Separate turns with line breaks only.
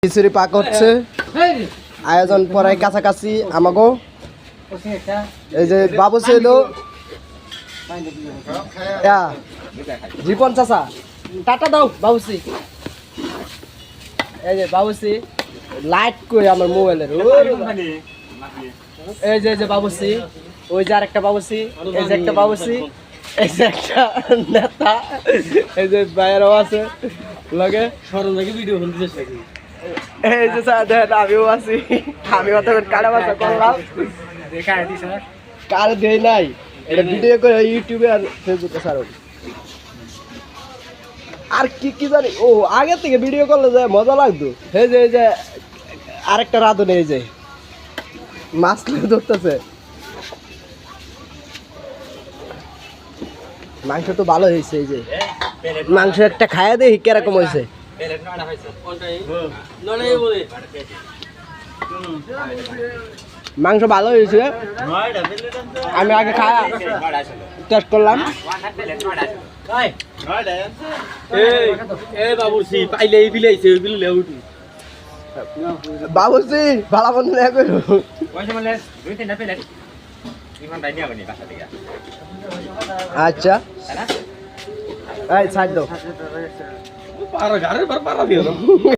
খিচুড়ি পাক হচ্ছে, আয়োজন পড়ায় কাছাকাছি আমাগো। এই যে বাবু ছিল জীবন চাচা, টাটা দাও বাবুসি। এই যে বাবুসি লাইট কই আমার মোবাইলের, এই যে বাবুসি, ওই যে আরেকটা বাবুসি, এই যে একটা বাবুসি, এই যে একটা নেতা, এই যে বাইরেও আছে লগে সরল লাগে ভিডিও বলতেছে। এই যে স্যার দেখেন আমিও আছি, আমি অতক্ষণ কাটা বাসা করলাম, কার দেই নাই, এটা ভিডিও করে ইউটিউবে আর ফেসবুকে ছাড়ুন। আর কি কি জানি, ও আগে থেকে ভিডিও করলে যে মজা লাগতো। এই যে আরেকটা রাঁধুনি, এই যে মাছ ধরতেছে। মাংস তো ভালো হয়েছে, এই যে মাংস একটা খায়া দেখি কিরকম হয়েছে। মাংস ভালো হয়েছে, আমি আগে খায়া টেস্ট করলাম। বাবুসি ভালো বন্ধু আচ্ছা, এই ছাড় দাও।